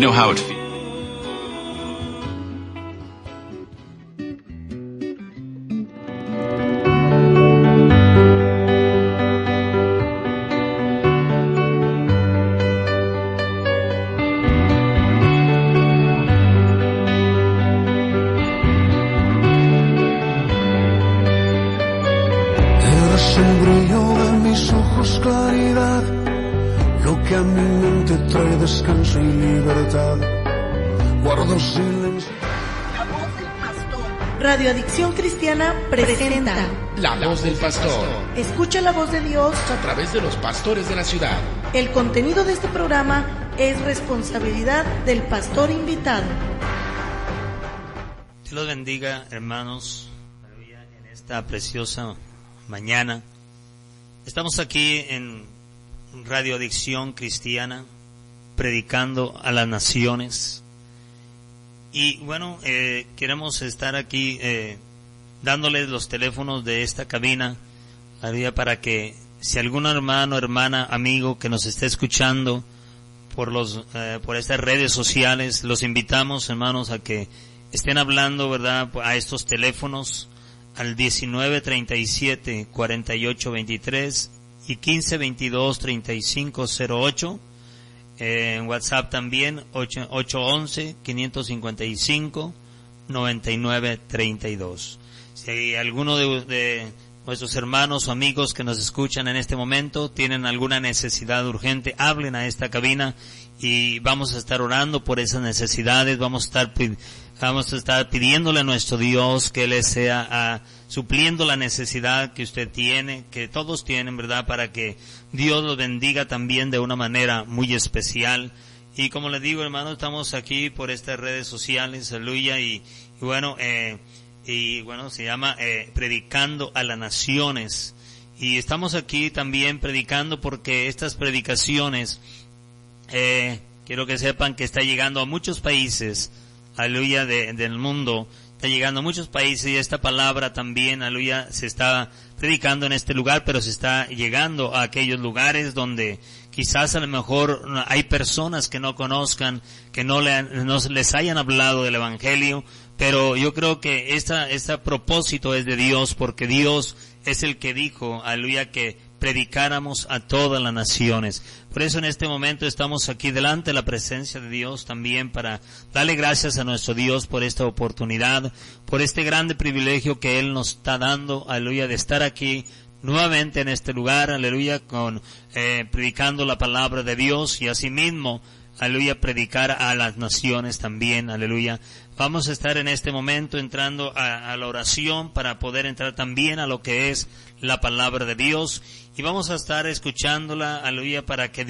know how it feels. Descanso y libertad. Guardo silencio. La voz del pastor. Radio Adicción Cristiana presenta La voz del pastor. Escucha la voz de Dios a través de los pastores de la ciudad. El contenido de este programa es responsabilidad del pastor invitado. Dios los bendiga, hermanos, en esta preciosa mañana. Estamos aquí en Radio Adicción Cristiana, predicando a las naciones. Y bueno, queremos estar aquí dándoles los teléfonos de esta cabina para que si algún hermano, hermana, amigo que nos esté escuchando por estas redes sociales, los invitamos, hermanos, a que estén hablando, ¿verdad?, a estos teléfonos al 1937-4823 y 1522-3508. En WhatsApp también 811-555-9932. Si hay alguno de nuestros hermanos o amigos que nos escuchan en este momento tienen alguna necesidad urgente, hablen a esta cabina y vamos a estar orando por esas necesidades. Vamos a estar pidiéndole a nuestro Dios que Él sea supliendo la necesidad que usted tiene, que todos tienen, ¿verdad?, para que Dios los bendiga también de una manera muy especial. Y como les digo, hermanos, estamos aquí por estas redes sociales, aleluya, y bueno, se llama Predicando a las Naciones. Y estamos aquí también predicando porque estas predicaciones, quiero que sepan que está llegando a muchos países, aleluya, del mundo. Está llegando a muchos países y esta palabra también, aleluya, se está predicando en este lugar, pero se está llegando a aquellos lugares donde quizás a lo mejor hay personas que no conozcan, que no les hayan hablado del Evangelio, pero yo creo que este propósito es de Dios, porque Dios es el que dijo, aleluya, que predicáramos a todas las naciones. Por eso en este momento estamos aquí delante de la presencia de Dios también para darle gracias a nuestro Dios por esta oportunidad, por este grande privilegio que Él nos está dando, aleluya, de estar aquí nuevamente en este lugar, aleluya, predicando la palabra de Dios y asimismo, aleluya, predicar a las naciones también, aleluya. Vamos a estar en este momento entrando a la oración para poder entrar también a lo que es la palabra de Dios y vamos a estar escuchándola, aleluya, para que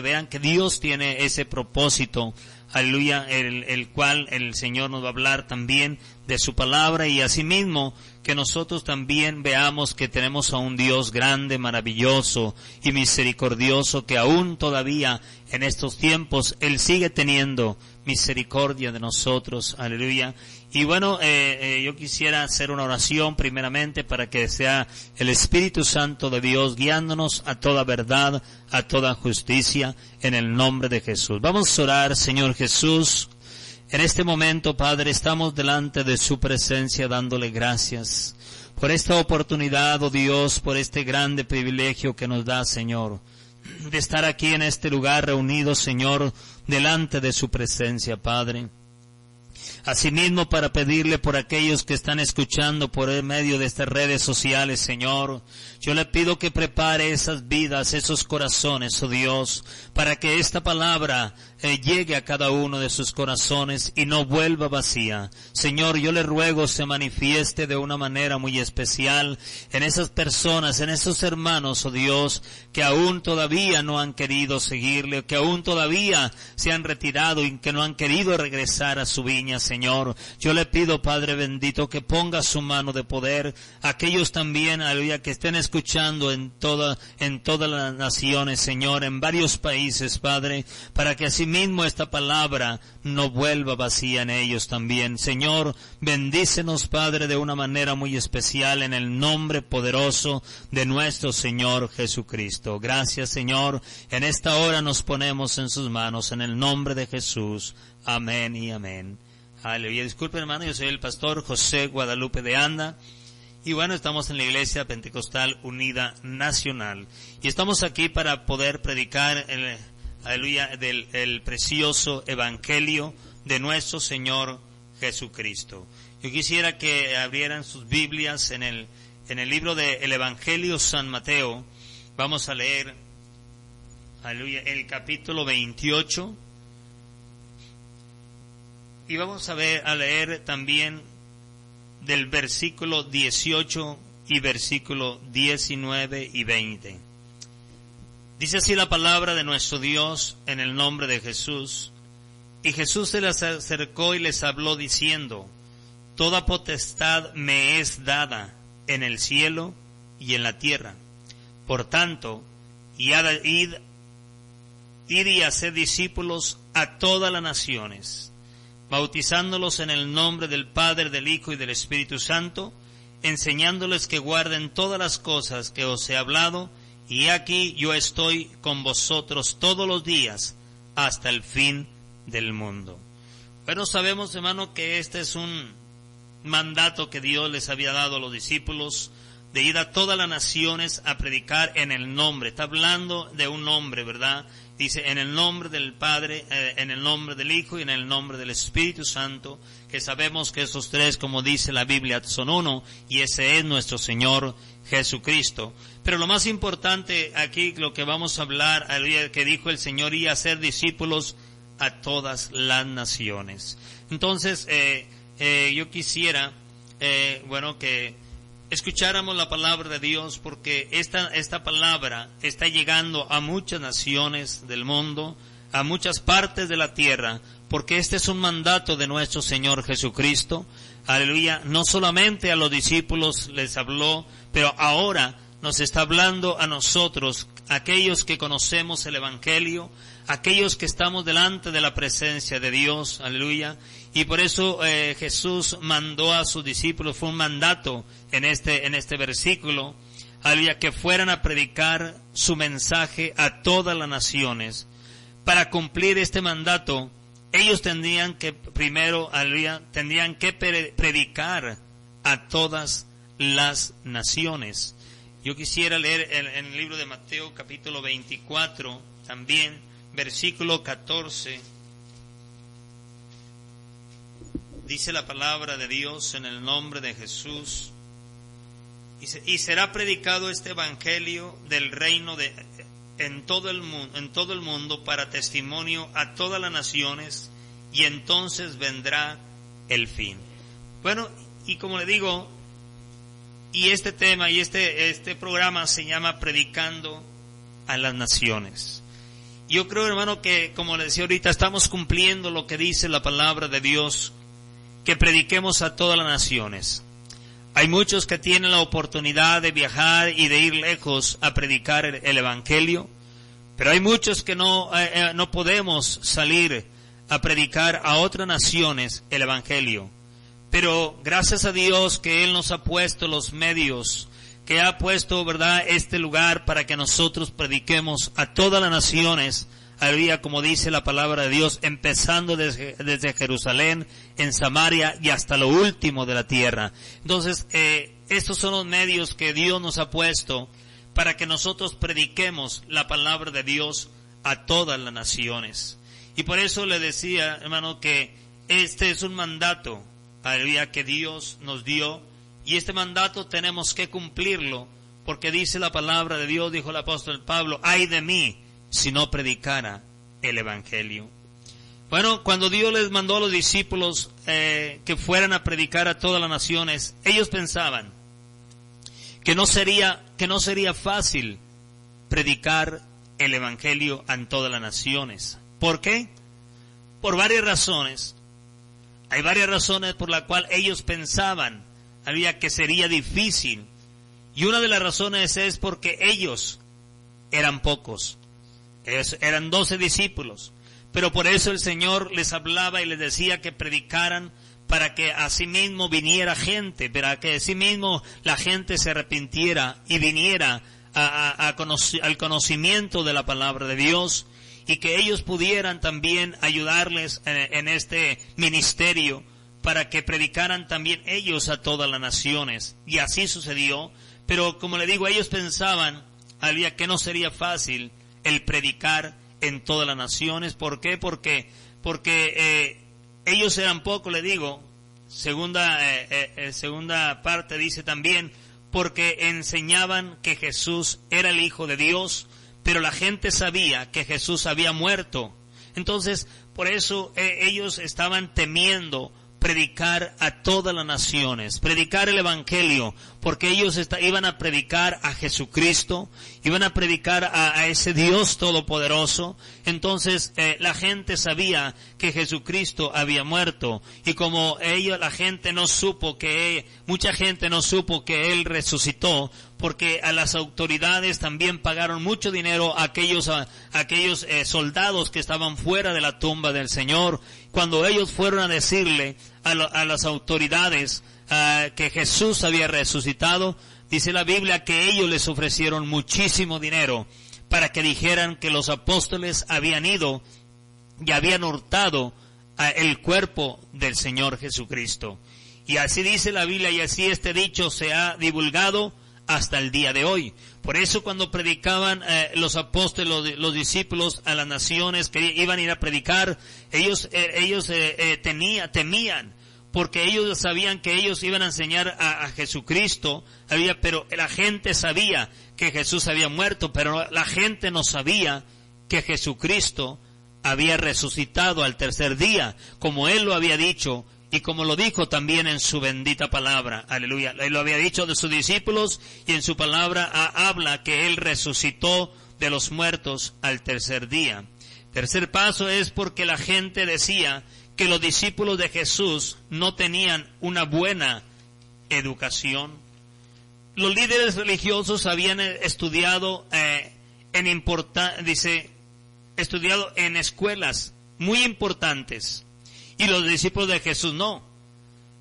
vean que Dios tiene ese propósito, aleluya, el cual el Señor nos va a hablar también de su palabra y asimismo que nosotros también veamos que tenemos a un Dios grande, maravilloso y misericordioso, que aún todavía en estos tiempos Él sigue teniendo misericordia de nosotros, aleluya. Y bueno, yo quisiera hacer una oración primeramente para que sea el Espíritu Santo de Dios guiándonos a toda verdad, a toda justicia, en el nombre de Jesús. Vamos a orar, Señor Jesús. En este momento, Padre, estamos delante de su presencia dándole gracias por esta oportunidad, oh Dios, por este grande privilegio que nos da, Señor, de estar aquí en este lugar reunidos, Señor, delante de su presencia, Padre. Asimismo, para pedirle por aquellos que están escuchando por el medio de estas redes sociales, Señor, yo le pido que prepare esas vidas, esos corazones, oh Dios, para que esta palabra llegue a cada uno de sus corazones y no vuelva vacía. Señor, yo le ruego se manifieste de una manera muy especial en esas personas, en esos hermanos, oh Dios, que aún todavía no han querido seguirle, que aún todavía se han retirado y que no han querido regresar a su viña, Señor. Yo le pido, Padre bendito, que ponga su mano de poder a aquellos también, aleluya, que estén escuchando en todas las naciones, Señor, en varios países, Padre, para que así asimismo esta palabra no vuelva vacía en ellos también. Señor, bendícenos, Padre, de una manera muy especial en el nombre poderoso de nuestro Señor Jesucristo. Gracias, Señor. En esta hora nos ponemos en sus manos, en el nombre de Jesús. Amén y amén. Aleluya. Disculpen, hermano, yo soy el pastor José Guadalupe de Anda. Y bueno, estamos en la Iglesia Pentecostal Unida Nacional. Y estamos aquí para poder predicar el precioso Evangelio de nuestro Señor Jesucristo. Yo quisiera que abrieran sus Biblias en el libro del Evangelio San Mateo. Vamos a leer, aleluya, el capítulo 28. Y vamos a leer también del versículo 18 y versículo 19 y 20. Dice así la palabra de nuestro Dios en el nombre de Jesús. Y Jesús se les acercó y les habló diciendo: Toda potestad me es dada en el cielo y en la tierra. Por tanto, id y haced discípulos a todas las naciones, bautizándolos en el nombre del Padre, del Hijo y del Espíritu Santo, enseñándoles que guarden todas las cosas que os he hablado, y aquí yo estoy con vosotros todos los días hasta el fin del mundo. Bueno, sabemos, hermano, que este es un mandato que Dios les había dado a los discípulos, de ir a todas las naciones a predicar en el nombre. Está hablando de un nombre, ¿verdad? Dice, en el nombre del Padre, en el nombre del Hijo y en el nombre del Espíritu Santo, que sabemos que esos tres, como dice la Biblia, son uno, y ese es nuestro Señor Jesucristo. Pero lo más importante aquí, lo que vamos a hablar, que dijo el Señor, y hacer discípulos a todas las naciones. Entonces, yo quisiera, que escucháramos la palabra de Dios, porque esta palabra está llegando a muchas naciones del mundo, a muchas partes de la tierra, porque este es un mandato de nuestro Señor Jesucristo. Aleluya. No solamente a los discípulos les habló, pero ahora nos está hablando a nosotros, aquellos que conocemos el Evangelio, aquellos que estamos delante de la presencia de Dios. Aleluya. Y por eso Jesús mandó a sus discípulos, fue un mandato en este versículo, aleluya, que fueran a predicar su mensaje a todas las naciones. Para cumplir este mandato, ellos tendrían que primero, aleluya, tendrían que predicar a todas las naciones. Yo quisiera leer en el libro de Mateo capítulo 24, también versículo 14. Dice la palabra de Dios en el nombre de Jesús. Dice, y será predicado este evangelio del reino en todo el mundo para testimonio a todas las naciones, y entonces vendrá el fin. Bueno, y como le digo, y este tema y este programa se llama Predicando a las Naciones. Yo creo, hermano, que como le decía ahorita, estamos cumpliendo lo que dice la palabra de Dios, que prediquemos a todas las naciones. Hay muchos que tienen la oportunidad de viajar y de ir lejos a predicar el Evangelio, pero hay muchos que no podemos salir a predicar a otras naciones el Evangelio. Pero gracias a Dios que Él nos ha puesto los medios, que ha puesto, ¿verdad?, este lugar para que nosotros prediquemos a todas las naciones. Aleluya, como dice la palabra de Dios, empezando desde Jerusalén, en Samaria y hasta lo último de la tierra. Entonces, estos son los medios que Dios nos ha puesto para que nosotros prediquemos la palabra de Dios a todas las naciones. Y por eso le decía, hermano, que este es un mandato, aleluya, que Dios nos dio, y este mandato tenemos que cumplirlo, porque dice la palabra de Dios, dijo el apóstol Pablo, ay de mí si no predicara el Evangelio. Bueno, cuando Dios les mandó a los discípulos que fueran a predicar a todas las naciones, ellos pensaban que no sería fácil predicar el Evangelio en todas las naciones. ¿Por qué? Por varias razones. Hay varias razones por las cuales ellos pensaban que sería difícil. Y una de las razones es porque ellos eran pocos. Eran 12 discípulos. pero por eso el Señor les hablaba y les decía que predicaran, para que asimismo viniera gente, para que asimismo la gente se arrepintiera y viniera al conocimiento de la palabra de Dios, y que ellos pudieran también ayudarles en este ministerio, para que predicaran también ellos a todas las naciones. Y así sucedió, pero como le digo, ellos pensaban que no sería fácil el predicar en todas las naciones. ¿Por qué? Porque ellos eran pocos, le digo. Segunda parte dice también, porque enseñaban que Jesús era el Hijo de Dios, pero la gente sabía que Jesús había muerto. Entonces, por eso ellos estaban temiendo predicar a todas las naciones, predicar el Evangelio, porque ellos iban a predicar a Jesucristo, iban a predicar a ese Dios todopoderoso. Entonces la gente sabía que Jesucristo había muerto, y como mucha gente no supo que Él resucitó, porque a las autoridades también pagaron mucho dinero a aquellos soldados que estaban fuera de la tumba del Señor. Cuando ellos fueron a decirle a las autoridades que Jesús había resucitado, dice la Biblia que ellos les ofrecieron muchísimo dinero para que dijeran que los apóstoles habían ido y habían hurtado el cuerpo del Señor Jesucristo. Y así dice la Biblia, y así este dicho se ha divulgado hasta el día de hoy. Por eso cuando predicaban los apóstoles, los discípulos a las naciones que iban a ir a predicar, ellos temían, porque ellos sabían que ellos iban a enseñar a Jesucristo, pero la gente sabía que Jesús había muerto, pero la gente no sabía que Jesucristo había resucitado al tercer día, como Él lo había dicho, y como lo dijo también en su bendita palabra. Aleluya. Él lo había dicho de sus discípulos, y en su palabra habla que Él resucitó de los muertos al tercer día. Tercer paso es porque la gente decía que los discípulos de Jesús no tenían una buena educación. Los líderes religiosos habían estudiado estudiado en escuelas muy importantes, y los discípulos de Jesús no.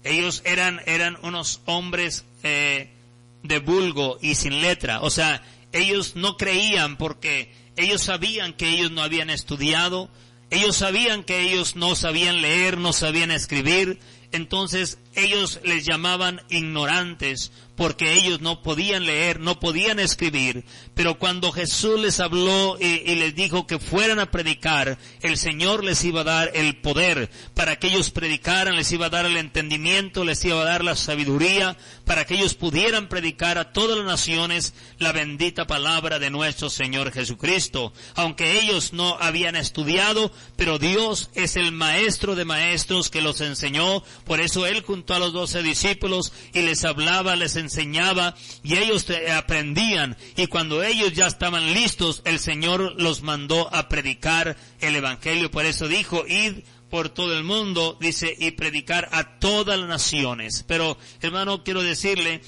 Ellos eran unos hombres de vulgo y sin letra. O sea, ellos no creían porque ellos sabían que ellos no habían estudiado, ellos sabían que ellos no sabían leer, no sabían escribir. Entonces ellos les llamaban ignorantes, porque ellos no podían leer, no podían escribir. Pero cuando Jesús les habló y les dijo que fueran a predicar, el Señor les iba a dar el poder para que ellos predicaran, les iba a dar el entendimiento, les iba a dar la sabiduría para que ellos pudieran predicar a todas las naciones la bendita palabra de nuestro Señor Jesucristo. Aunque ellos no habían estudiado, pero Dios es el maestro de maestros que los enseñó. Por eso Él juntó a los 12 discípulos y les hablaba, les enseñaba, y ellos aprendían. Y cuando ellos ya estaban listos, el Señor los mandó a predicar el Evangelio. Por eso dijo, id por todo el mundo, dice, y predicar a todas las naciones. Pero, hermano, quiero decirle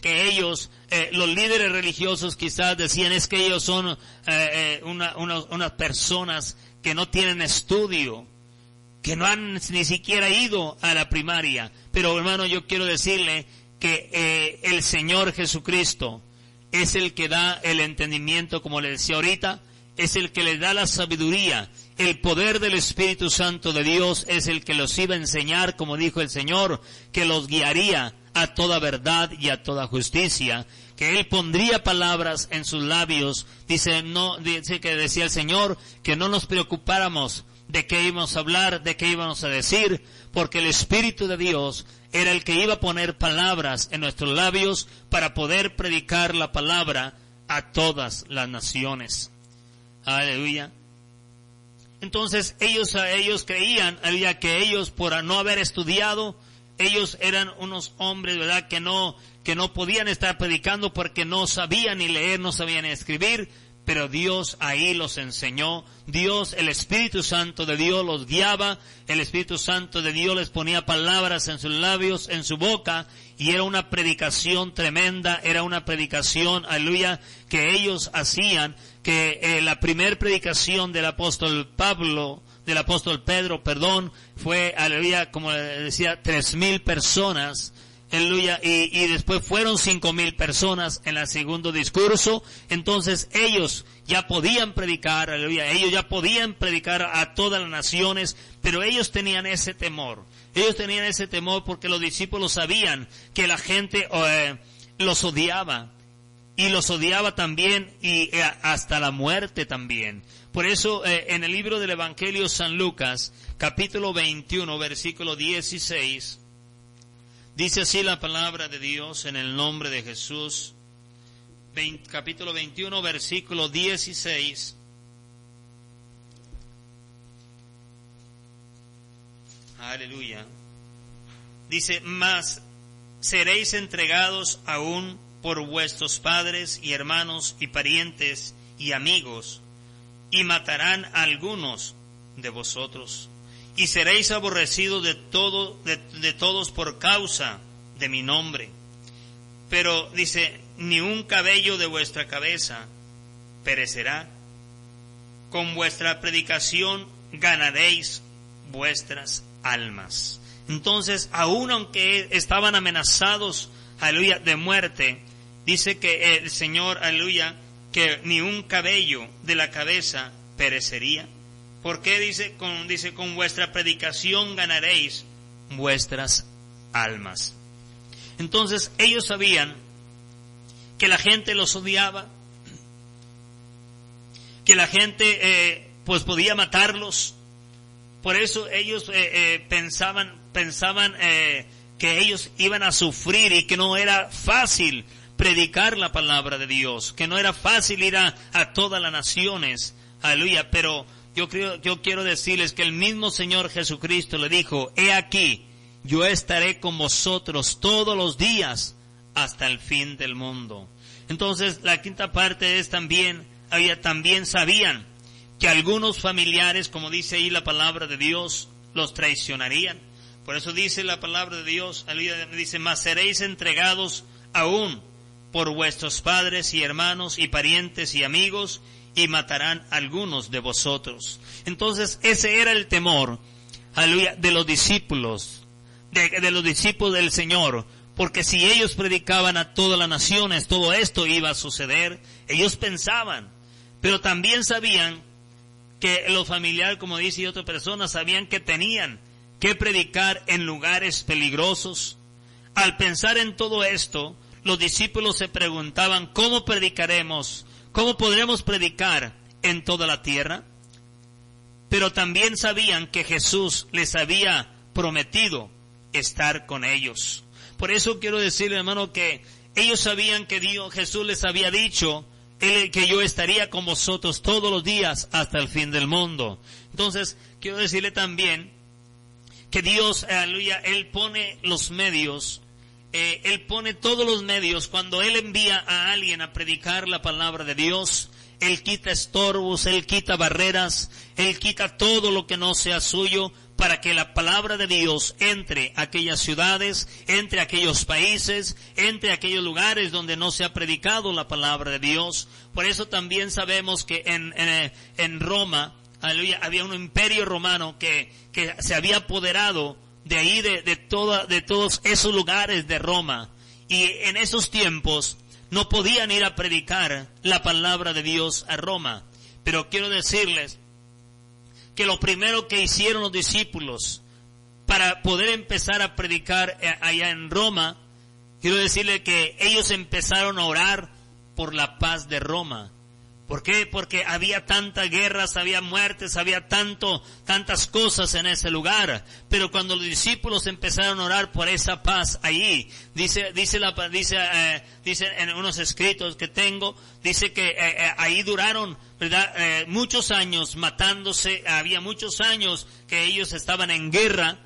que ellos, los líderes religiosos quizás decían, es que ellos son unas personas que no tienen estudio, que no han ni siquiera ido a la primaria. Pero, hermano, yo quiero decirle que el Señor Jesucristo es el que da el entendimiento, como le decía ahorita, es el que les da la sabiduría. El poder del Espíritu Santo de Dios es el que los iba a enseñar, como dijo el Señor, que los guiaría a toda verdad y a toda justicia, que Él pondría palabras en sus labios. Dice que decía el Señor que no nos preocupáramos de qué íbamos a hablar, de qué íbamos a decir, porque el Espíritu de Dios era el que iba a poner palabras en nuestros labios para poder predicar la palabra a todas las naciones. Aleluya. Entonces ellos creían, aleluya, que ellos, por no haber estudiado, ellos eran unos hombres, ¿verdad?, que no podían estar predicando porque no sabían ni leer, no sabían escribir. pero Dios ahí los enseñó. Dios, el Espíritu Santo de Dios los guiaba, el Espíritu Santo de Dios les ponía palabras en sus labios, en su boca, y era una predicación tremenda, era una predicación, aleluya, que ellos hacían, que la primer predicación del apóstol Pedro, fue, aleluya, como decía, 3,000 personas, aleluya, y después fueron 5,000 personas en el segundo discurso. Entonces ellos ya podían predicar, aleluya, ellos ya podían predicar a todas las naciones, pero ellos tenían ese temor. Ellos tenían ese temor porque los discípulos sabían que la gente los odiaba, y los odiaba también, y hasta la muerte también. Por eso en el libro del Evangelio San Lucas, capítulo 21, versículo 16, dice así la palabra de Dios en el nombre de Jesús. Capítulo 21, versículo 16. Aleluya. Dice, mas seréis entregados aún por vuestros padres y hermanos y parientes y amigos, y matarán a algunos de vosotros, y seréis aborrecidos de todos por causa de mi nombre. Pero dice, ni un cabello de vuestra cabeza perecerá. Con vuestra predicación ganaréis vuestras almas. Entonces, aun aunque estaban amenazados, aleluya, de muerte, dice que el Señor, aleluya, que ni un cabello de la cabeza perecería. ¿Por qué? Dice, con vuestra predicación ganaréis vuestras almas. Entonces, ellos sabían que la gente los odiaba, que la gente pues podía matarlos. Por eso ellos pensaban que ellos iban a sufrir y que no era fácil predicar la palabra de Dios, que no era fácil ir a todas las naciones, aleluya. Pero yo quiero decirles que el mismo Señor Jesucristo le dijo, he aquí, yo estaré con vosotros todos los días hasta el fin del mundo. Entonces, la quinta parte es también sabían que algunos familiares, como dice ahí la palabra de Dios, los traicionarían. Por eso dice la palabra de Dios, dice, mas seréis entregados aún por vuestros padres y hermanos y parientes y amigos, y matarán algunos de vosotros. Entonces, ese era el temor, aleluya, de los discípulos, de los discípulos del Señor, porque si ellos predicaban a todas las naciones, todo esto iba a suceder. Ellos pensaban, pero también sabían que los familiares, como dice otra persona, sabían que tenían que predicar en lugares peligrosos. Al pensar en todo esto, los discípulos se preguntaban, ¿cómo predicaremos? ¿Cómo podremos predicar en toda la tierra? Pero también sabían que Jesús les había prometido estar con ellos. Por eso quiero decirle, hermano, que ellos sabían que Jesús les había dicho que yo estaría con vosotros todos los días hasta el fin del mundo. Entonces, quiero decirle también que Dios, aleluya, Él pone los medios, Él pone todos los medios. Cuando Él envía a alguien a predicar la palabra de Dios, Él quita estorbos, Él quita barreras, Él quita todo lo que no sea suyo, para que la palabra de Dios entre a aquellas ciudades, entre a aquellos países, entre a aquellos lugares donde no se ha predicado la palabra de Dios. Por eso también sabemos que en Roma, aleluya, había un imperio romano que se había apoderado de ahí, de todos esos lugares de Roma. Y en esos tiempos no podían ir a predicar la palabra de Dios a Roma. Pero quiero decirles que lo primero que hicieron los discípulos para poder empezar a predicar allá en Roma, quiero decirle que ellos empezaron a orar por la paz de Roma. ¿Por qué? Porque había tantas guerras, había muertes, había tantas cosas en ese lugar. Pero cuando los discípulos empezaron a orar por esa paz allí, dice en unos escritos que tengo, dice que ahí duraron, ¿verdad? Muchos años matándose. Había muchos años que ellos estaban en guerra,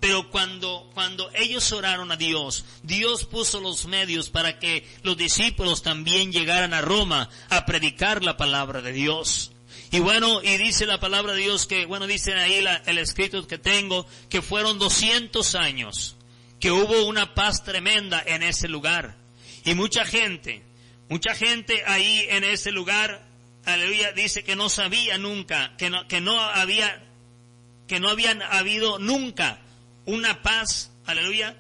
Pero cuando ellos oraron a Dios, Dios puso los medios para que los discípulos también llegaran a Roma a predicar la palabra de Dios. Y bueno, y dice la palabra de Dios que, bueno, dicen ahí el escrito que tengo, que fueron 200 años, que hubo una paz tremenda en ese lugar. Y mucha gente ahí en ese lugar, aleluya, dice que no sabía nunca, que no habían habido nunca una paz, aleluya,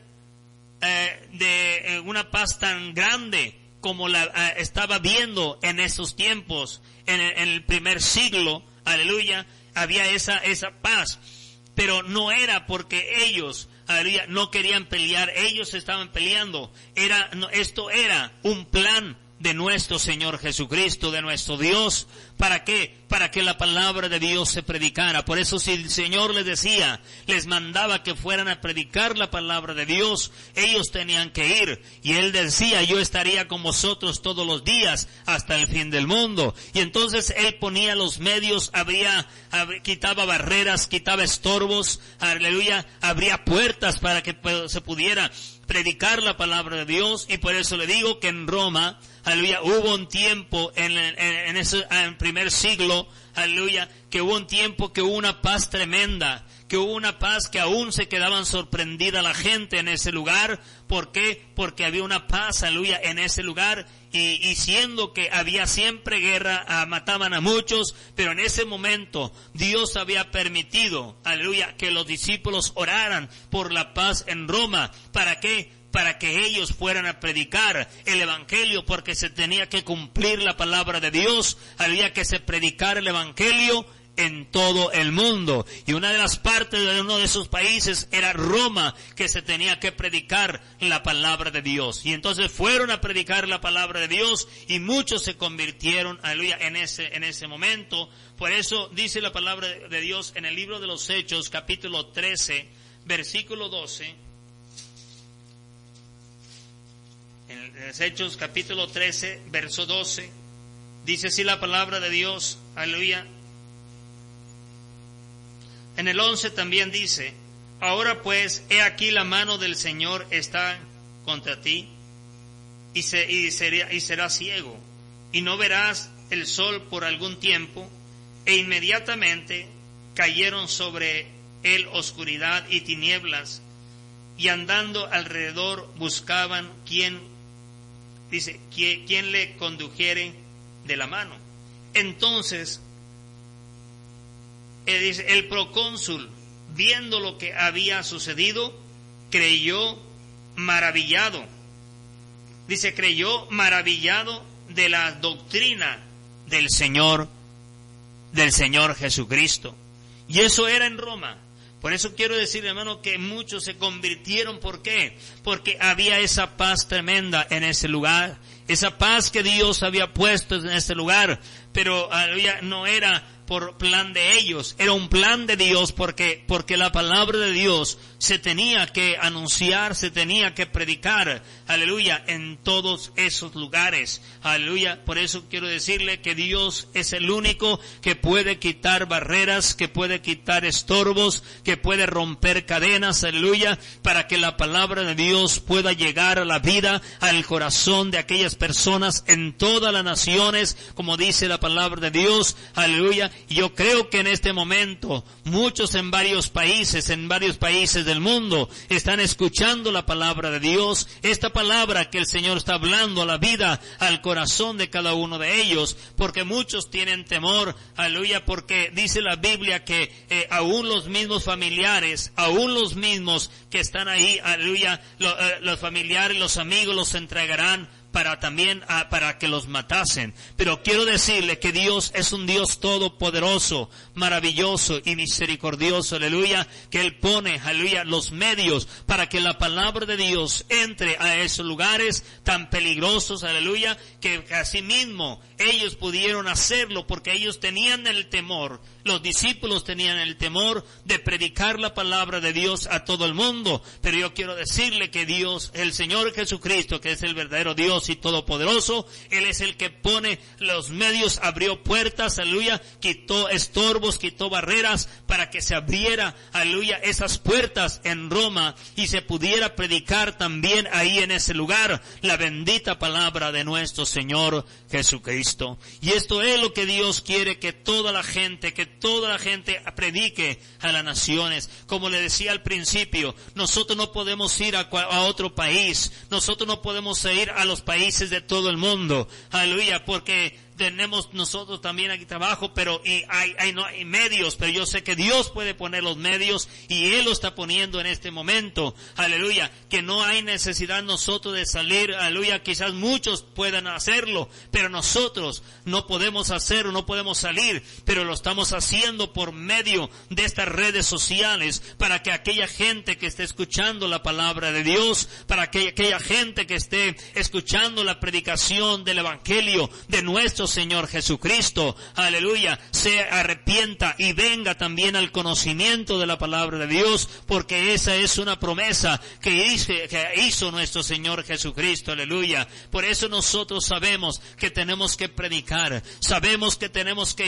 una paz tan grande como la estaba viendo en esos tiempos, en el primer siglo, aleluya, había esa paz. Pero no era porque ellos, aleluya, no querían pelear, ellos estaban peleando. Esto era un plan de nuestro Señor Jesucristo, de nuestro Dios. ¿Para qué? Para que la palabra de Dios se predicara. Por eso si el Señor les mandaba que fueran a predicar la palabra de Dios, ellos tenían que ir. Y Él decía, yo estaría con vosotros todos los días hasta el fin del mundo. Y entonces Él ponía los medios, quitaba barreras, quitaba estorbos, aleluya, abría puertas para que se pudiera predicar la palabra de Dios. Y por eso le digo que en Roma, aleluya, hubo un tiempo en ese primer siglo, aleluya, que hubo un tiempo que hubo una paz tremenda, que hubo una paz que aún se quedaban sorprendida la gente en ese lugar. ¿Por qué? Porque había una paz, aleluya, en ese lugar, y siendo que había siempre guerra, mataban a muchos, pero en ese momento Dios había permitido, aleluya, que los discípulos oraran por la paz en Roma. ¿Para qué? Para que ellos fueran a predicar el Evangelio, porque se tenía que cumplir la palabra de Dios, había que se predicara el Evangelio en todo el mundo. Y una de las partes de uno de esos países era Roma, que se tenía que predicar la palabra de Dios. Y entonces fueron a predicar la palabra de Dios y muchos se convirtieron, aleluya, en ese momento. Por eso dice la palabra de Dios en el libro de los Hechos, capítulo 13, versículo 12. En Hechos capítulo 13, verso 12, dice así la palabra de Dios, aleluya. En el 11 también dice, ahora pues, he aquí la mano del Señor está contra ti, y serás ciego, y no verás el sol por algún tiempo. E inmediatamente cayeron sobre él oscuridad y tinieblas, y andando alrededor buscaban quién le condujere de la mano. Entonces, el procónsul, viendo lo que había sucedido, creyó maravillado de la doctrina del Señor Jesucristo. Y eso era en Roma. Por eso quiero decir, hermano, que muchos se convirtieron. ¿Por qué? Porque había esa paz tremenda en ese lugar, esa paz que Dios había puesto en ese lugar, pero no era por plan de ellos, era un plan de Dios, porque la palabra de Dios se tenía que anunciar, se tenía que predicar, aleluya, en todos esos lugares, aleluya. Por eso quiero decirle que Dios es el único que puede quitar barreras, que puede quitar estorbos, que puede romper cadenas, aleluya, para que la palabra de Dios pueda llegar a la vida, al corazón de aquellas personas en todas las naciones, como dice la palabra de Dios, aleluya. Y yo creo que en este momento muchos en varios países del mundo están escuchando la palabra de Dios, esta palabra que el Señor está hablando a la vida, al corazón de cada uno de ellos, porque muchos tienen temor, aleluya, porque dice la Biblia que aún los mismos familiares, aún los mismos que están ahí, aleluya, los familiares, los amigos los entregarán para que los matasen. Pero quiero decirle que Dios es un Dios todopoderoso, maravilloso y misericordioso, aleluya, que Él pone, aleluya, los medios para que la palabra de Dios entre a esos lugares tan peligrosos, aleluya, que así mismo ellos pudieron hacerlo porque ellos tenían el temor, los discípulos tenían el temor de predicar la palabra de Dios a todo el mundo. Pero yo quiero decirle que Dios, el Señor Jesucristo, que es el verdadero Dios, Dios y Todopoderoso. Él es el que pone los medios, abrió puertas, aleluya, quitó estorbos, quitó barreras para que se abriera, aleluya, esas puertas en Roma y se pudiera predicar también ahí en ese lugar la bendita palabra de nuestro Señor Jesucristo. Y esto es lo que Dios quiere, que toda la gente predique a las naciones. Como le decía al principio, nosotros no podemos ir a otro país, nosotros no podemos ir a los países de todo el mundo, aleluya, porque tenemos nosotros también aquí trabajo, pero no hay medios, pero yo sé que Dios puede poner los medios y Él lo está poniendo en este momento, aleluya, que no hay necesidad nosotros de salir, aleluya, quizás muchos puedan hacerlo, pero nosotros no podemos hacerlo, no podemos salir, pero lo estamos haciendo por medio de estas redes sociales, para que aquella gente que esté escuchando la palabra de Dios, para que aquella gente que esté escuchando la predicación del Evangelio de nuestro Señor Jesucristo, aleluya, se arrepienta y venga también al conocimiento de la palabra de Dios, porque esa es una promesa que hizo nuestro Señor Jesucristo, aleluya. Por eso nosotros sabemos que tenemos que predicar, sabemos que tenemos que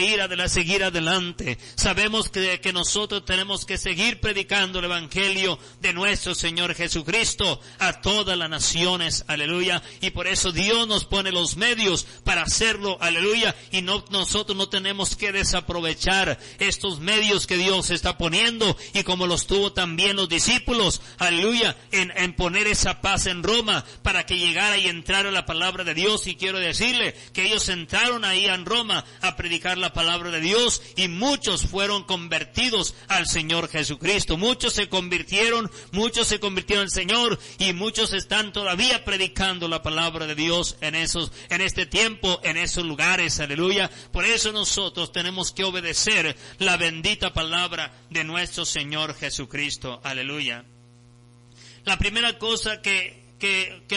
seguir adelante, sabemos que nosotros tenemos que seguir predicando el Evangelio de nuestro Señor Jesucristo a todas las naciones, aleluya, y por eso Dios nos pone los medios para hacerlo, aleluya, y nosotros no tenemos que desaprovechar estos medios que Dios está poniendo, y como los tuvo también los discípulos, aleluya, en poner esa paz en Roma, para que llegara y entrara la palabra de Dios. Y quiero decirle que ellos entraron ahí en Roma a predicar la palabra de Dios, y muchos fueron convertidos al Señor Jesucristo, muchos se convirtieron al Señor, y muchos están todavía predicando la palabra de Dios en este tiempo, en esos lugares, aleluya. Por eso nosotros tenemos que obedecer la bendita palabra de nuestro Señor Jesucristo, aleluya. La primera cosa que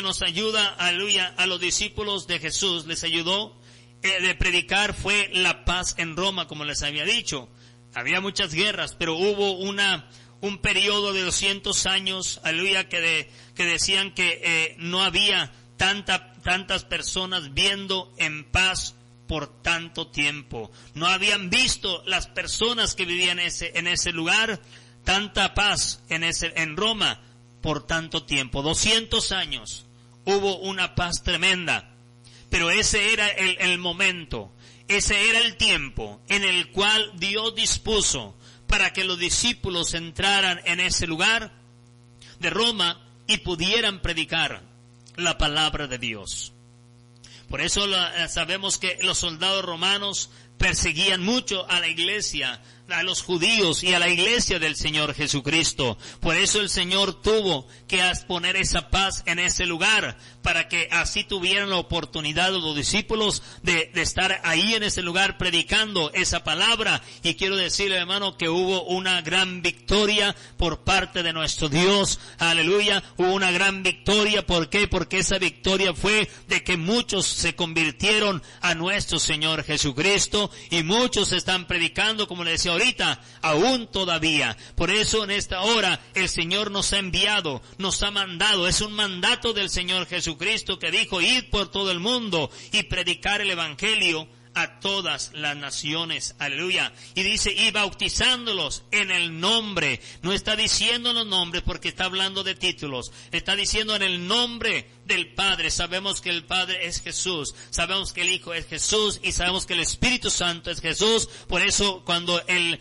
nos ayuda, aleluya, a los discípulos de Jesús, les ayudó de predicar, fue la paz en Roma, como les había dicho. Había muchas guerras, pero hubo un periodo de 200 años, aleluya, que decían que no había tantas personas viendo en paz por tanto tiempo. No habían visto las personas que vivían en ese lugar tanta paz en Roma por tanto tiempo. 200 años hubo una paz tremenda, pero ese era el momento, ese era el tiempo en el cual Dios dispuso para que los discípulos entraran en ese lugar de Roma y pudieran predicar la palabra de Dios. Por eso sabemos que los soldados romanos perseguían mucho a la iglesia, a los judíos y a la iglesia del Señor Jesucristo. Por eso el Señor tuvo que poner esa paz en ese lugar, para que así tuvieran la oportunidad los discípulos de estar ahí en ese lugar predicando esa palabra. Y quiero decirle, hermano, que hubo una gran victoria por parte de nuestro Dios, aleluya. Hubo una gran victoria. ¿Por qué? Porque esa victoria fue de que muchos se convirtieron a nuestro Señor Jesucristo, y muchos están predicando, como le decía ahorita, aún todavía. Por eso en esta hora el Señor nos ha enviado, nos ha mandado. Es un mandato del Señor Jesucristo, que dijo: id por todo el mundo y predicar el Evangelio a todas las naciones, aleluya. Y dice: y bautizándolos en el nombre. No está diciendo los nombres porque está hablando de títulos, está diciendo en el nombre del Padre. Sabemos que el Padre es Jesús, sabemos que el Hijo es Jesús, y sabemos que el Espíritu Santo es Jesús. Por eso cuando él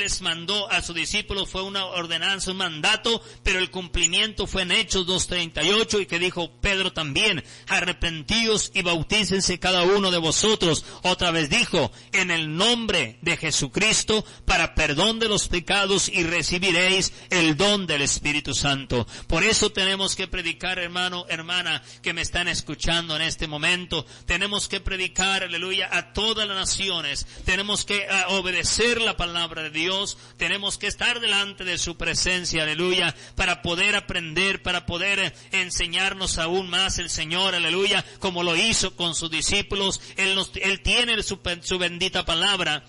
les mandó a sus discípulos, fue una ordenanza, un mandato, pero el cumplimiento fue en Hechos 2:38, y que dijo Pedro también: arrepentíos y bautícense cada uno de vosotros. Otra vez dijo: en el nombre de Jesucristo, para perdón de los pecados, y recibiréis el don del Espíritu Santo. Por eso tenemos que predicar, hermano, hermana, que me están escuchando en este momento. Tenemos que predicar, aleluya, a todas las naciones. Tenemos que obedecer la palabra de Dios. Tenemos que estar delante de su presencia, aleluya, para poder aprender, para poder enseñarnos aún más el Señor, aleluya, como lo hizo con sus discípulos. Él tiene su bendita palabra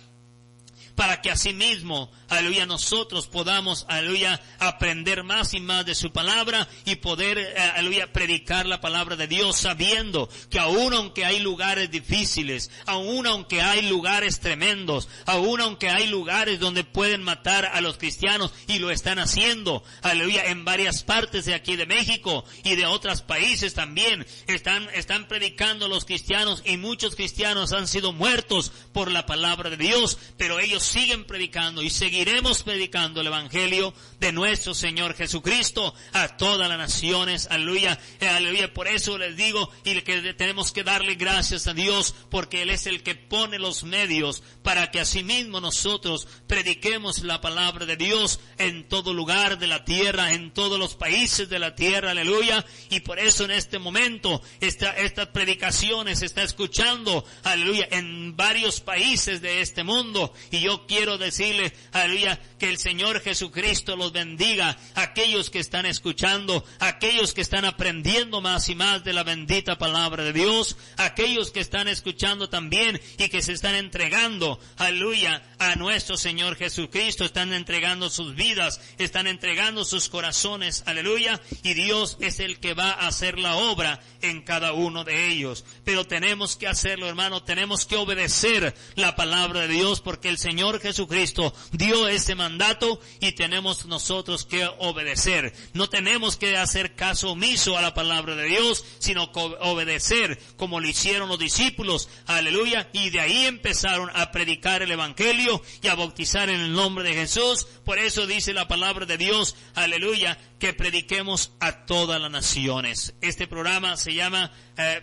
para que asimismo, aleluya, nosotros podamos, aleluya, aprender más y más de su palabra y poder, aleluya, predicar la palabra de Dios, sabiendo que aún aunque hay lugares difíciles, aún aunque hay lugares tremendos, aún aunque hay lugares donde pueden matar a los cristianos, y lo están haciendo, aleluya, en varias partes de aquí de México y de otros países también, están predicando los cristianos, y muchos cristianos han sido muertos por la palabra de Dios, pero ellos siguen predicando y seguiremos predicando el evangelio de nuestro Señor Jesucristo a todas las naciones, aleluya, aleluya. Por eso les digo, y que tenemos que darle gracias a Dios, porque Él es el que pone los medios para que asimismo nosotros prediquemos la palabra de Dios en todo lugar de la tierra, en todos los países de la tierra, aleluya. Y por eso en este momento estas predicaciones se está escuchando, aleluya, en varios países de este mundo, y yo quiero decirle, aleluya, que el Señor Jesucristo los bendiga, aquellos que están escuchando, aquellos que están aprendiendo más y más de la bendita palabra de Dios, aquellos que están escuchando también y que se están entregando, aleluya, a nuestro Señor Jesucristo, están entregando sus vidas, están entregando sus corazones, aleluya, y Dios es el que va a hacer la obra en cada uno de ellos. Pero tenemos que hacerlo, hermano, tenemos que obedecer la palabra de Dios, porque el Señor Jesucristo dio ese mandato y tenemos nosotros que obedecer. No tenemos que hacer caso omiso a la palabra de Dios, sino obedecer como lo hicieron los discípulos, aleluya, y de ahí empezaron a predicar el evangelio y a bautizar en el nombre de Jesús. Por eso dice la palabra de Dios, aleluya, que prediquemos a todas las naciones. Este programa se llama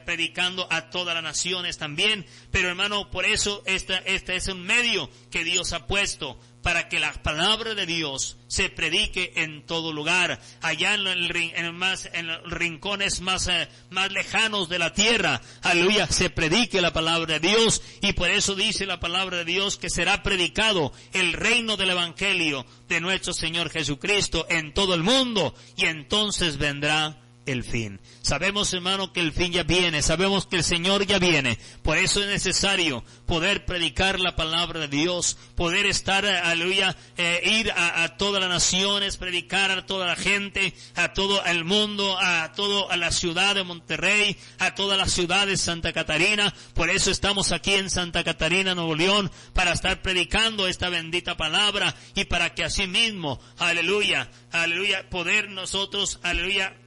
Predicando a todas las naciones también, pero hermano, por eso este es un medio que Dios ha puesto para que la palabra de Dios se predique en todo lugar, allá en los rincones más lejanos de la tierra, aleluya, se predique la palabra de Dios. Y por eso dice la palabra de Dios que será predicado el reino del evangelio de nuestro Señor Jesucristo en todo el mundo, y entonces vendrá el fin. Sabemos, hermano, que el fin ya viene, sabemos que el Señor ya viene. Por eso es necesario poder predicar la palabra de Dios, poder estar, aleluya, ir a todas las naciones, predicar a toda la gente, a todo el mundo, a la ciudad de Monterrey, a toda la ciudad de Santa Catarina. Por eso estamos aquí en Santa Catarina, Nuevo León, para estar predicando esta bendita palabra, y para que así mismo, aleluya, aleluya, poder nosotros, aleluya,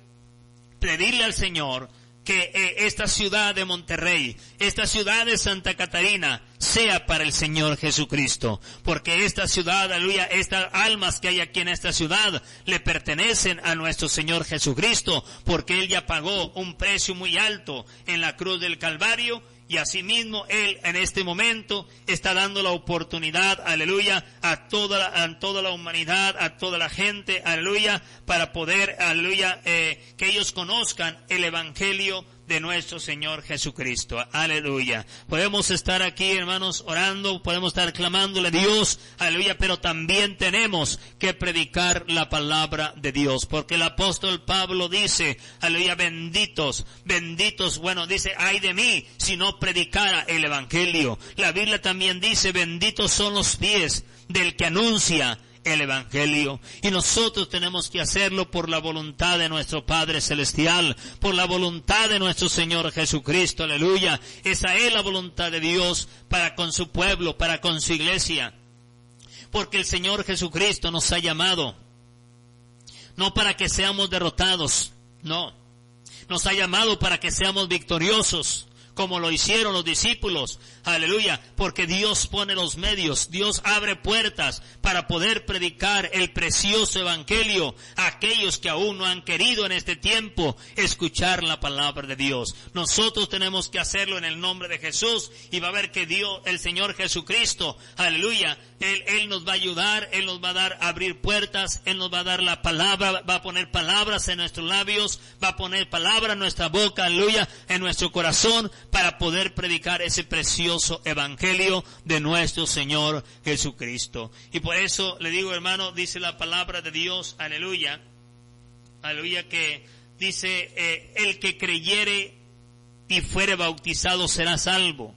pedirle al Señor que esta ciudad de Monterrey, esta ciudad de Santa Catarina, sea para el Señor Jesucristo, porque esta ciudad, aleluya, estas almas que hay aquí en esta ciudad le pertenecen a nuestro Señor Jesucristo, porque Él ya pagó un precio muy alto en la cruz del Calvario. Y asimismo Él en este momento está dando la oportunidad, aleluya, a toda la humanidad, a toda la gente, aleluya, para poder, aleluya, que ellos conozcan el evangelio de nuestro Señor Jesucristo, aleluya. Podemos estar aquí, hermanos, orando, podemos estar clamándole a Dios, aleluya, pero también tenemos que predicar la palabra de Dios, porque el apóstol Pablo dice, aleluya, benditos, bueno, dice, ay de mí si no predicara el evangelio. La Biblia también dice, benditos son los pies del que anuncia el evangelio. Y nosotros tenemos que hacerlo por la voluntad de nuestro Padre Celestial, por la voluntad de nuestro Señor Jesucristo, aleluya. Esa es la voluntad de Dios para con su pueblo, para con su iglesia. Porque el Señor Jesucristo nos ha llamado, no para que seamos derrotados, no. Nos ha llamado para que seamos victoriosos, como lo hicieron los discípulos, aleluya, porque Dios pone los medios, Dios abre puertas para poder predicar el precioso evangelio a aquellos que aún no han querido en este tiempo escuchar la palabra de Dios. Nosotros tenemos que hacerlo en el nombre de Jesús, y va a ver que Dios, el Señor Jesucristo, aleluya, Él nos va a ayudar, Él nos va a dar, abrir puertas, Él nos va a dar la palabra, va a poner palabras en nuestros labios, va a poner palabra en nuestra boca, aleluya, en nuestro corazón, para poder predicar ese precioso evangelio de nuestro Señor Jesucristo. Y por eso le digo, hermano, dice la palabra de Dios, aleluya, aleluya, que dice, el que creyere y fuere bautizado será salvo,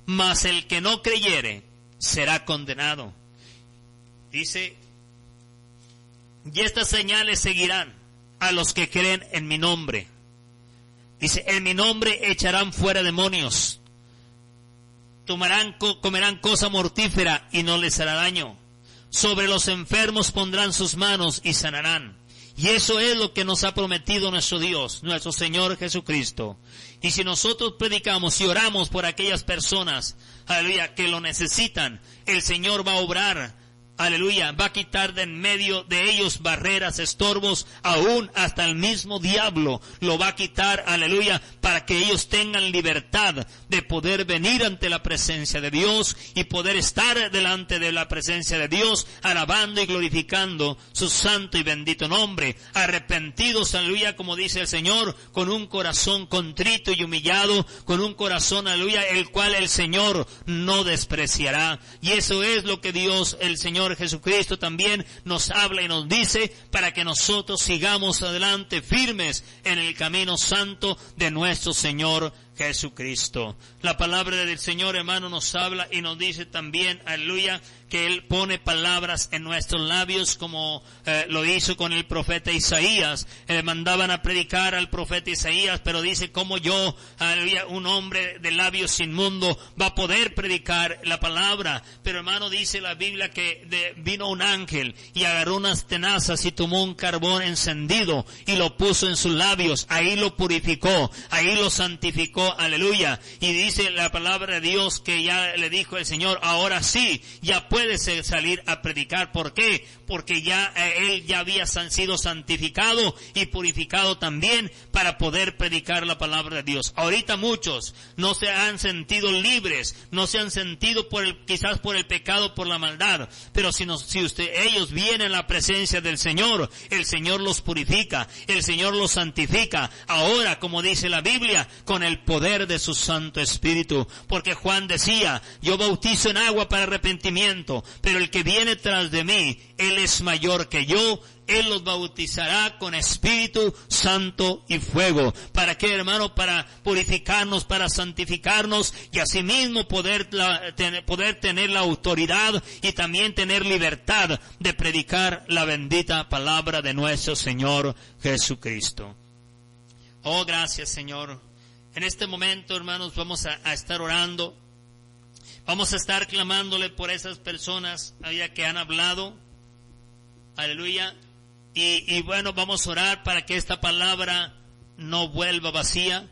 mas el que no creyere será condenado. Dice, y estas señales seguirán a los que creen en mi nombre. Dice, en mi nombre echarán fuera demonios, comerán cosa mortífera y no les hará daño. Sobre los enfermos pondrán sus manos y sanarán. Y eso es lo que nos ha prometido nuestro Dios, nuestro Señor Jesucristo. Y si nosotros predicamos y oramos por aquellas personas, aleluya, que lo necesitan, el Señor va a obrar, aleluya, va a quitar de en medio de ellos barreras, estorbos, aún hasta el mismo diablo lo va a quitar, aleluya, para que ellos tengan libertad de poder venir ante la presencia de Dios y poder estar delante de la presencia de Dios, alabando y glorificando su santo y bendito nombre, arrepentidos, aleluya, como dice el Señor, con un corazón contrito y humillado, con un corazón, aleluya, el cual el Señor no despreciará. Y eso es lo que Dios, el Señor Jesucristo, también nos habla y nos dice para que nosotros sigamos adelante firmes en el camino santo de nuestro Señor Jesucristo. La palabra del Señor, hermano, nos habla y nos dice también, aleluya, que Él pone palabras en nuestros labios como lo hizo con el profeta Isaías. Le mandaban a predicar al profeta Isaías, pero dice, como yo, aleluya, un hombre de labios inmundo va a poder predicar la palabra. Pero hermano, dice la Biblia que vino un ángel y agarró unas tenazas y tomó un carbón encendido y lo puso en sus labios. Ahí lo purificó, ahí lo santificó, aleluya. Y dice la palabra de Dios que ya le dijo el Señor, ahora sí, ya puedes salir a predicar. ¿Por qué? Porque ya él ya había sido santificado y purificado también para poder predicar la palabra de Dios. Ahorita muchos no se han sentido libres, no se han sentido quizás por el pecado, por la maldad, pero si ellos vienen a la presencia del Señor, el Señor los purifica, el Señor los santifica. Ahora, como dice la Biblia, con el poder de su Santo Espíritu, porque Juan decía, yo bautizo en agua para arrepentimiento, pero el que viene tras de mí, Él es mayor que yo, Él los bautizará con Espíritu Santo y fuego. ¿Para qué, hermano? Para purificarnos, para santificarnos y asimismo poder tener la autoridad y también tener libertad de predicar la bendita palabra de nuestro Señor Jesucristo. Oh, gracias, Señor. En este momento, hermanos, vamos a estar orando. Vamos a estar clamándole por esas personas que han hablado. Aleluya. Y bueno, vamos a orar para que esta palabra no vuelva vacía,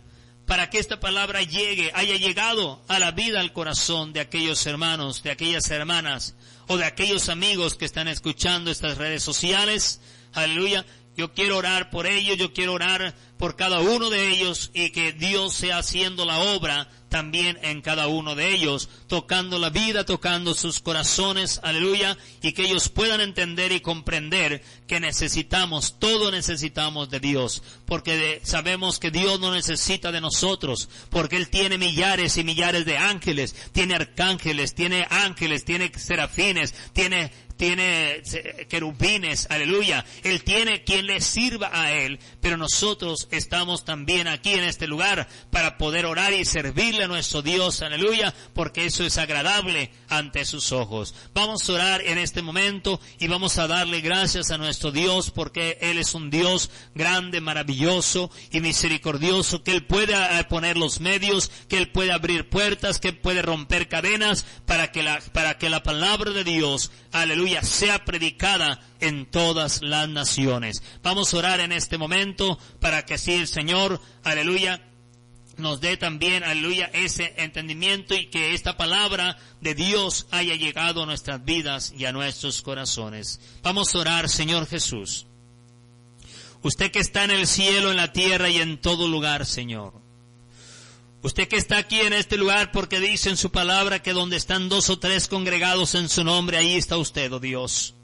para que esta palabra haya llegado a la vida, al corazón de aquellos hermanos, de aquellas hermanas, o de aquellos amigos que están escuchando estas redes sociales. Aleluya. Yo quiero orar por ellos, yo quiero orar por cada uno de ellos y que Dios sea haciendo la obra también en cada uno de ellos, tocando la vida, tocando sus corazones, aleluya, y que ellos puedan entender y comprender que todos necesitamos de Dios, porque sabemos que Dios no necesita de nosotros, porque Él tiene millares y millares de ángeles, tiene arcángeles, tiene ángeles, tiene serafines, tiene querubines, aleluya. Él tiene quien le sirva a Él, pero nosotros estamos también aquí en este lugar para poder orar y servirle a nuestro Dios, aleluya, porque eso es agradable ante sus ojos. Vamos a orar en este momento y vamos a darle gracias a nuestro Dios, porque Él es un Dios grande, maravilloso y misericordioso, que Él puede poner los medios, que Él puede abrir puertas, que Él puede romper cadenas para que la palabra de Dios, aleluya, sea predicada en todas las naciones. Vamos a orar en este momento para que así el Señor, aleluya, nos dé también, aleluya, ese entendimiento y que esta palabra de Dios haya llegado a nuestras vidas y a nuestros corazones. Vamos a orar. Señor Jesús, usted que está en el cielo, en la tierra y en todo lugar, Señor. Usted que está aquí en este lugar, porque dice en su palabra que donde están 2 o 3 congregados en su nombre, ahí está usted, oh Dios.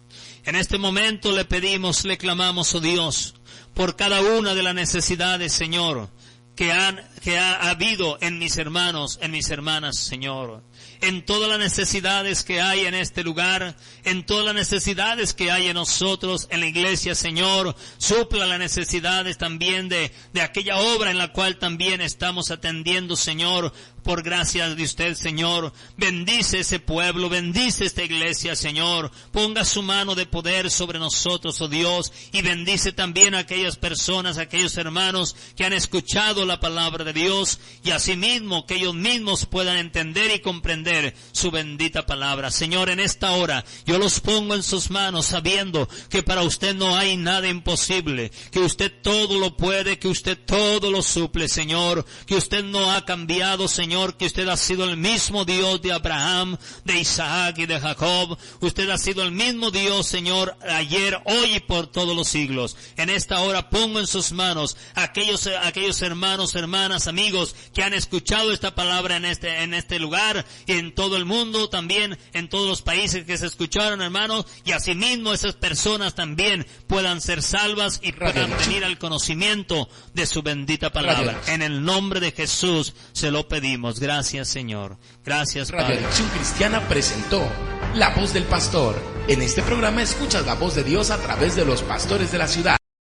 En este momento le pedimos, le clamamos, oh Dios, por cada una de las necesidades, Señor, que ha habido en mis hermanos, en mis hermanas, Señor. En todas las necesidades que hay en este lugar, en todas las necesidades que hay en nosotros, en la iglesia, Señor, supla las necesidades también de aquella obra en la cual también estamos atendiendo, Señor, por gracia de usted, Señor. Bendice ese pueblo, bendice esta iglesia, Señor. Ponga su mano de poder sobre nosotros, oh Dios, y bendice también a aquellas personas, a aquellos hermanos que han escuchado la palabra de Dios, y asimismo que ellos mismos puedan entender y comprender su bendita palabra. Señor, en esta hora yo los pongo en sus manos, sabiendo que para usted no hay nada imposible, que usted todo lo puede, que usted todo lo suple, Señor, que usted no ha cambiado, Señor, que usted ha sido el mismo Dios de Abraham, de Isaac y de Jacob. Usted ha sido el mismo Dios, Señor, ayer, hoy y por todos los siglos. En esta hora pongo en sus manos aquellos hermanos, hermanas, amigos que han escuchado esta palabra en este lugar y en todo el mundo, también en todos los países que se escucharon, hermanos, y asimismo esas personas también puedan ser salvas y puedan venir al conocimiento de su bendita palabra. En el nombre de Jesús se lo pedimos. Gracias, Señor. Gracias, Padre. Radio Acción Cristiana presentó La Voz del Pastor. En este programa escuchas la voz de Dios a través de los pastores de la ciudad.